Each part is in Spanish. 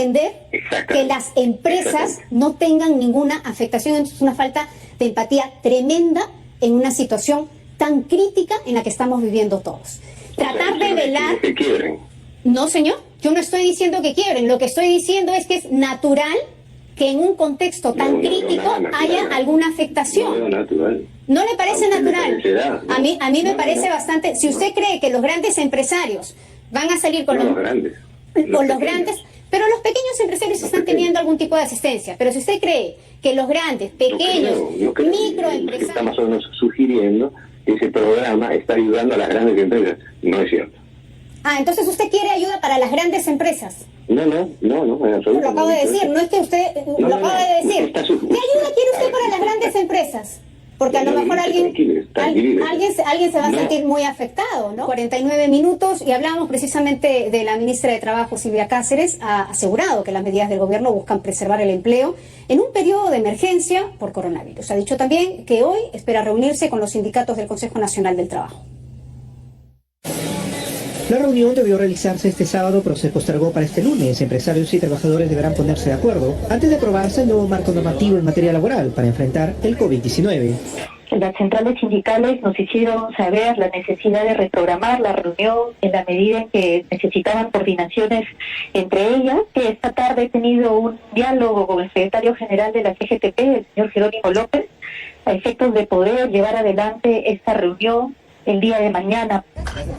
pretender que las empresas no tengan ninguna afectación. Entonces es una falta de empatía tremenda en una situación tan crítica en la que estamos viviendo todos. Tratar de velar... Que quiebren. No, señor, yo no estoy diciendo que quiebren, lo que estoy diciendo es que es natural que en un contexto tan crítico haya alguna afectación. ¿No le parece natural? A mí me parece bastante. Si usted cree que los grandes empresarios van a salir con los grandes, pero los pequeños empresarios están teniendo algún tipo de asistencia. Pero si usted cree que los grandes, pequeños, microempresarios... Estamos sugiriendo que ese programa está ayudando a las grandes empresas. No es cierto. Entonces usted quiere ayuda para las grandes empresas. No, en absoluto. Lo acabo de decir, no es que usted lo acaba de decir. ¿Qué ayuda quiere usted para las grandes empresas? Porque a lo mejor alguien se va a sentir muy afectado, ¿no? 49 minutos y hablamos precisamente de la ministra de Trabajo, Silvia Cáceres, ha asegurado que las medidas del gobierno buscan preservar el empleo en un periodo de emergencia por coronavirus. Ha dicho también que hoy espera reunirse con los sindicatos del Consejo Nacional del Trabajo. La reunión debió realizarse este sábado, pero se postergó para este lunes. Empresarios y trabajadores deberán ponerse de acuerdo antes de aprobarse el nuevo marco normativo en materia laboral para enfrentar el COVID-19. Las centrales sindicales nos hicieron saber la necesidad de reprogramar la reunión en la medida en que necesitaban coordinaciones entre ellas. Que esta tarde he tenido un diálogo con el secretario general de la CGTP, el señor Jerónimo López, a efectos de poder llevar adelante esta reunión el día de mañana.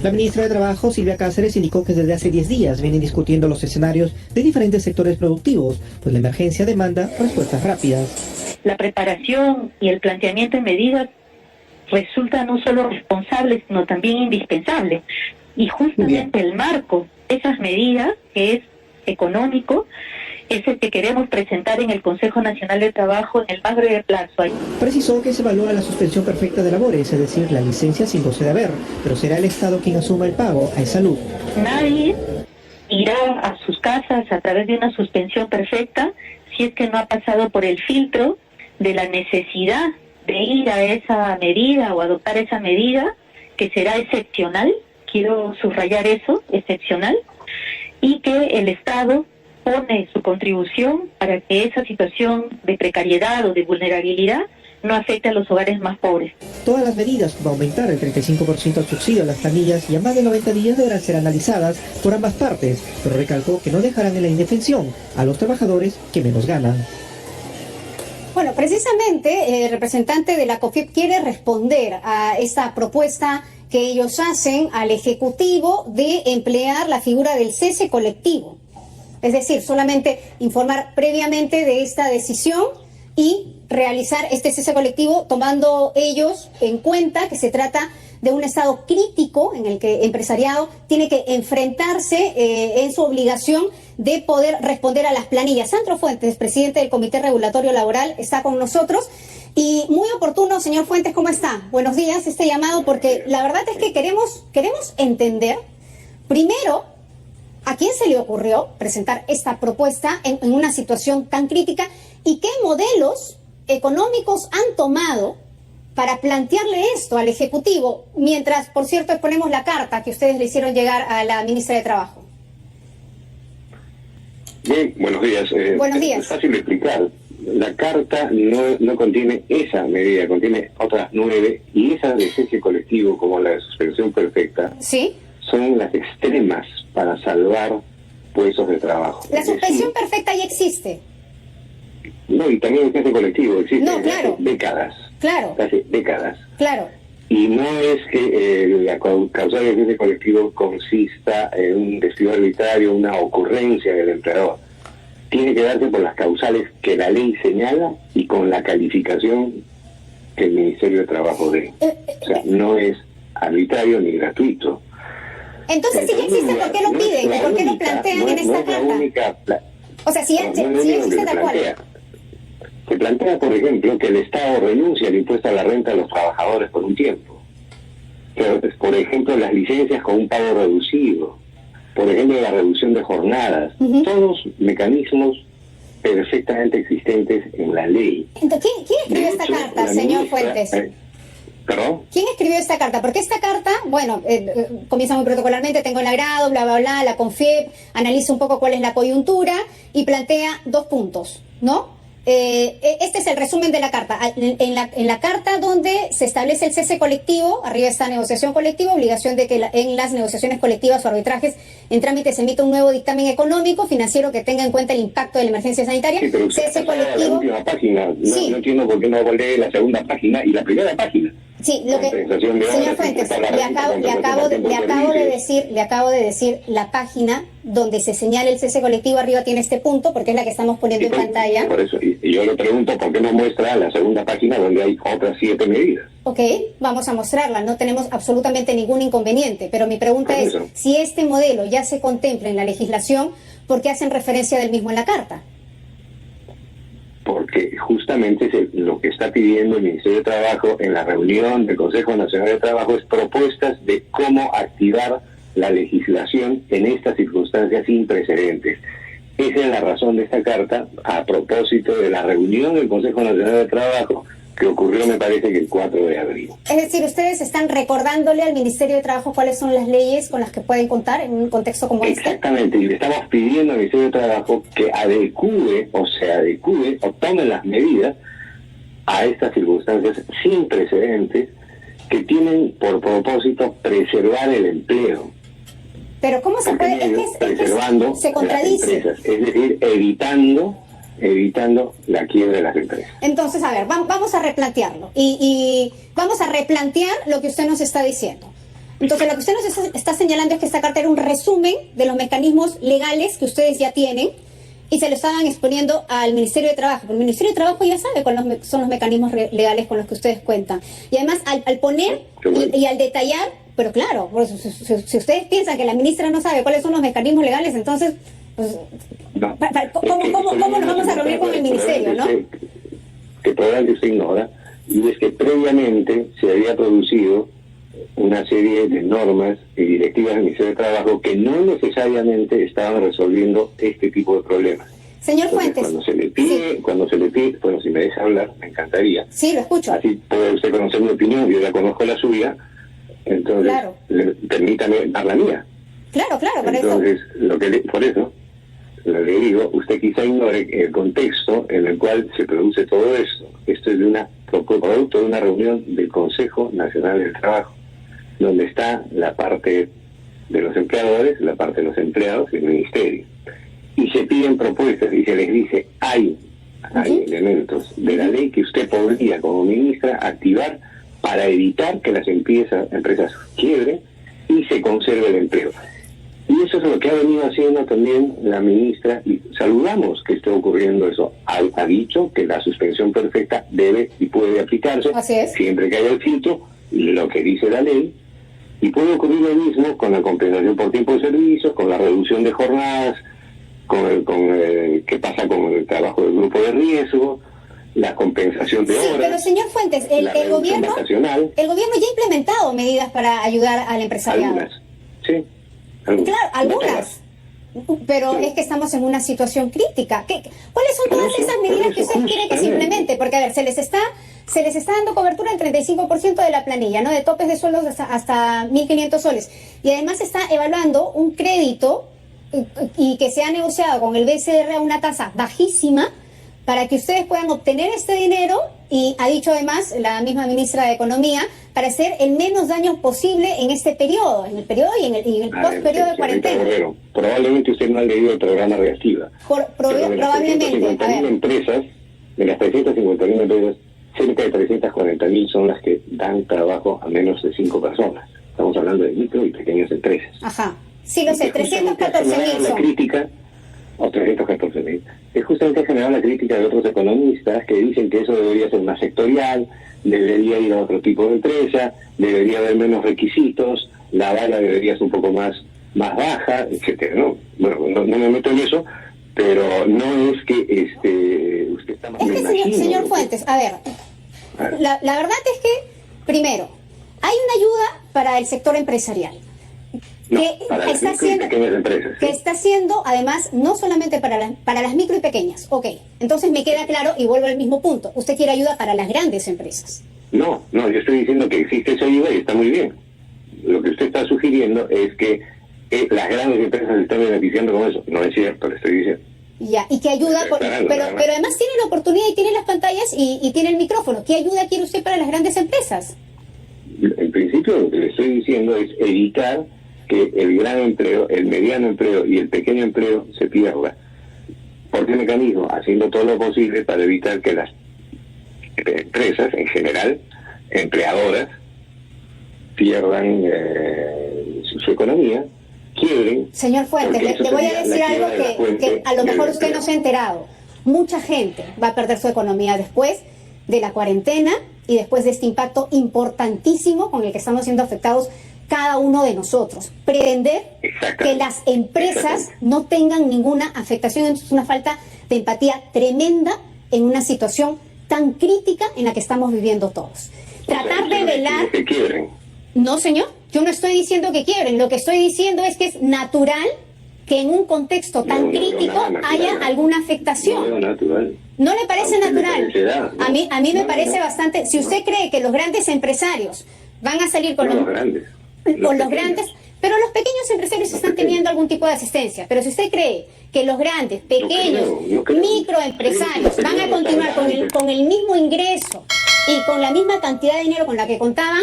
La ministra de Trabajo, Silvia Cáceres, indicó que desde hace 10 días vienen discutiendo los escenarios de diferentes sectores productivos, pues la emergencia demanda respuestas rápidas. La preparación y el planteamiento de medidas resulta no solo responsable, sino también indispensable. Y justamente el marco de esas medidas, que es económico, es el que queremos presentar en el Consejo Nacional de Trabajo en el más breve plazo. Precisó que se valora la suspensión perfecta de labores, es decir, la licencia sin goce de haber, pero será el Estado quien asuma el pago a salud. Nadie irá a sus casas a través de una suspensión perfecta si es que no ha pasado por el filtro de la necesidad de ir a esa medida o adoptar esa medida, que será excepcional, quiero subrayar eso, excepcional, y que el Estado pone su contribución para que esa situación de precariedad o de vulnerabilidad no afecte a los hogares más pobres. Todas las medidas, como aumentar el 35% al subsidio a las planillas y a más de 90 días, deberán ser analizadas por ambas partes, pero recalcó que no dejarán en la indefensión a los trabajadores que menos ganan. Bueno, precisamente el representante de la COFIEP quiere responder a esta propuesta que ellos hacen al Ejecutivo de emplear la figura del cese colectivo. Es decir, solamente informar previamente de esta decisión y realizar este cese colectivo tomando ellos en cuenta que se trata de un estado crítico en el que el empresariado tiene que enfrentarse en su obligación de poder responder a las planillas. Sandro Fuentes, presidente del Comité Regulatorio Laboral, está con nosotros. Y muy oportuno, señor Fuentes, ¿cómo está? Buenos días, este llamado, porque la verdad es que queremos entender, primero, ¿a quién se le ocurrió presentar esta propuesta en una situación tan crítica y qué modelos económicos han tomado para plantearle esto al Ejecutivo? Mientras, por cierto, exponemos la carta que ustedes le hicieron llegar a la ministra de Trabajo. Bien, buenos días. Buenos días. Es fácil de explicar. La carta no contiene esa medida, contiene otras 9, y esas de cese colectivo, como la de suspensión perfecta, ¿sí?, son las extremas para salvar puestos de trabajo. La suspensión perfecta ya existe. No, y también el cese colectivo existe desde hace décadas. Claro. Hace décadas. Claro. Y no es que la causal del cese colectivo consista en un despido arbitrario, una ocurrencia del empleador. Tiene que darse por las causales que la ley señala y con la calificación que el Ministerio de Trabajo dé. O sea, no es arbitrario ni gratuito. Entonces, si ya existe, ¿por qué lo piden? ¿Por qué lo plantean en esta carta? O sea, si ya existe, ¿de cuál? Se plantea, por ejemplo, que el Estado renuncia al impuesto a la renta de los trabajadores por un tiempo. Pero, por ejemplo, las licencias con un pago reducido. Por ejemplo, la reducción de jornadas. Todos mecanismos perfectamente existentes en la ley. Entonces, ¿quién escribió esta carta, señor Fuentes? ¿Perdón? ¿Quién escribió esta carta? Porque esta carta, bueno, comienza muy protocolarmente, tengo el agrado, bla, bla, bla, la CONFIEP, analiza un poco cuál es la coyuntura y plantea 2 puntos, ¿no? Este es el resumen de la carta. En la carta donde se establece el cese colectivo, arriba está negociación colectiva, obligación de que en las negociaciones colectivas o arbitrajes en trámite se emita un nuevo dictamen económico, financiero que tenga en cuenta el impacto de la emergencia sanitaria. Sí, pero Cese la colectivo. última página, Sí. no entiendo por qué no lee la segunda página y la primera página. Sí, lo que, Compensación de señor horas, Fuentes, compensación le acabo de decir la página donde se señala el cese colectivo, arriba tiene este punto, porque es la que estamos poniendo en pantalla. Por eso, y yo le pregunto por qué no muestra la segunda página donde hay otras 7 medidas. Ok, vamos a mostrarla, no tenemos absolutamente ningún inconveniente, pero mi pregunta Por es, eso. si este modelo ya se contempla en la legislación, ¿por qué hacen referencia del mismo en la carta? Porque justamente lo que está pidiendo el Ministerio de Trabajo en la reunión del Consejo Nacional de Trabajo es propuestas de cómo activar la legislación en estas circunstancias sin precedentes. Esa es la razón de esta carta a propósito de la reunión del Consejo Nacional de Trabajo que ocurrió, me parece, que el 4 de abril. Es decir, ustedes están recordándole al Ministerio de Trabajo cuáles son las leyes con las que pueden contar en un contexto como este. Exactamente, y le estamos pidiendo al Ministerio de Trabajo que adecue o tome las medidas a estas circunstancias sin precedentes que tienen por propósito preservar el empleo. Pero ¿cómo se puede? Preservando se las contradice. empresas, es decir, evitando la quiebra de las empresas. Entonces, a ver, vamos a replantearlo y vamos a replantear lo que usted nos está diciendo. Entonces, lo que usted nos está señalando es que esta carta era un resumen de los mecanismos legales que ustedes ya tienen y se lo estaban exponiendo al Ministerio de Trabajo. Pero el Ministerio de Trabajo ya sabe cuáles son los mecanismos legales con los que ustedes cuentan. Y además, al poner y al detallar, pero claro, pues, si ustedes piensan que la ministra no sabe cuáles son los mecanismos legales, entonces, pues, No, ¿cómo nos vamos a reunir con el Ministerio, no? Que probablemente usted ignora, y es que previamente se había producido una serie de normas y directivas del Ministerio de Trabajo que no necesariamente estaban resolviendo este tipo de problemas. Señor Entonces, Fuentes. cuando se le pide, bueno, si me deja hablar, me encantaría. Sí, lo escucho. Así puede usted conocer mi opinión, yo ya conozco la suya, entonces Claro. Permítame dar la mía. Claro, por eso. Entonces, por eso, le digo, usted quizá ignore el contexto en el cual se produce todo esto. Esto es producto de una reunión del Consejo Nacional del Trabajo, donde está la parte de los empleadores, la parte de los empleados y el Ministerio. Y se piden propuestas y se les dice, hay elementos de la ley que usted podría, como ministra, activar para evitar que las empresas quiebren y se conserve el empleo. Y eso es lo que ha venido haciendo también la ministra, y saludamos que esté ocurriendo eso. Ha dicho que la suspensión perfecta debe y puede aplicarse Así es. siempre que haya el filtro, lo que dice la ley, y puede ocurrir lo mismo con la compensación por tiempo de servicios, con la reducción de jornadas, qué pasa con el trabajo del grupo de riesgo, la compensación de horas. Pero señor Fuentes, el gobierno ya ha implementado medidas para ayudar al empresariado. Algunas, sí. Algunas. Claro, algunas. Pero es que estamos en una situación crítica. ¿Cuáles son todas esas medidas que usted quiere que se implemente? Porque, a ver, se les está dando cobertura al 35% de la planilla, ¿no? De topes de sueldos hasta 1.500 soles. Y además está evaluando un crédito y que se ha negociado con el BCR a una tasa bajísima para que ustedes puedan obtener este dinero, y ha dicho además la misma ministra de Economía, para hacer el menos daño posible en este periodo, en el periodo y en el post-periodo de cuarentena. Borrero, probablemente usted no ha leído el programa Reactiva. Probablemente. De las 350.000 empresas, cerca de 340.000 son las que dan trabajo a menos de 5 personas. Estamos hablando de micro y pequeñas empresas. Ajá. Sí, lo sé, 314.000 son. Crítica, o 314.000. Es justamente generar la crítica de otros economistas que dicen que eso debería ser más sectorial, debería ir a otro tipo de empresa, debería haber menos requisitos, la vara debería ser un poco más baja, etcétera, ¿no? Bueno, no me meto en eso, pero no es que usted está más... Es que, señor Fuentes, a ver, la verdad es que, primero, hay una ayuda para el sector empresarial. No, que para las micro y pequeñas empresas. Que está haciendo, además, no solamente para las micro y pequeñas. Ok, entonces me queda claro y vuelvo al mismo punto. Usted quiere ayuda para las grandes empresas. No, yo estoy diciendo que existe esa ayuda y está muy bien. Lo que usted está sugiriendo es que las grandes empresas se están beneficiando con eso. No es cierto, le estoy diciendo. Ya, y qué ayuda, pero además tiene la oportunidad y tiene las pantallas y tiene el micrófono. ¿Qué ayuda quiere usted para las grandes empresas? En principio lo que le estoy diciendo es evitar que el gran empleo, el mediano empleo y el pequeño empleo se pierda. ¿Por qué mecanismo? Haciendo todo lo posible para evitar que las empresas en general, empleadoras, pierdan su economía, quiebren. Señor Fuentes, le voy a decir algo que a lo mejor usted no se ha enterado. Mucha gente va a perder su economía después de la cuarentena y después de este impacto importantísimo con el que estamos siendo afectados cada uno de nosotros. Pretender que las empresas no tengan ninguna afectación es una falta de empatía tremenda en una situación tan crítica en la que estamos viviendo todos. Tratar de velar... Que quiebren. No, señor, yo no estoy diciendo que quiebren, lo que estoy diciendo es que es natural que en un contexto tan crítico haya alguna afectación. ¿No le parece natural? A mí me parece bastante. Si usted cree que los grandes empresarios van a salir con los grandes, pero los pequeños empresarios están teniendo algún tipo de asistencia. Pero si usted cree que los grandes, pequeños, microempresarios van a continuar con el mismo ingreso y con la misma cantidad de dinero con la que contaban,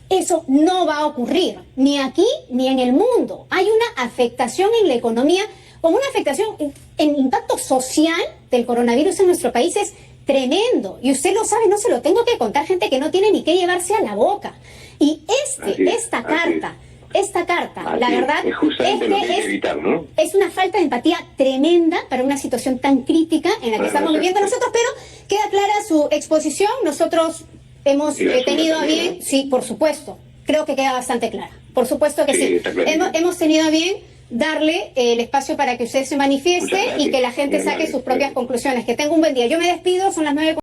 eso no va a ocurrir, ni aquí ni en el mundo. Hay una afectación en la economía, como una afectación en impacto social del coronavirus en nuestro país es tremendo. Y usted lo sabe, no se lo tengo que contar, gente que no tiene ni qué llevarse a la boca. Y esta carta, la verdad es una falta de empatía tremenda para una situación tan crítica en la que estamos viviendo nosotros, pero queda clara su exposición. Nosotros hemos tenido a bien, sí, por supuesto, creo que queda bastante clara, por supuedo que sí. Hemos tenido a bien darle el espacio para que usted se manifieste y que la gente saque sus propias conclusiones. Que tenga un buen día. Yo me despido, son las 9:00.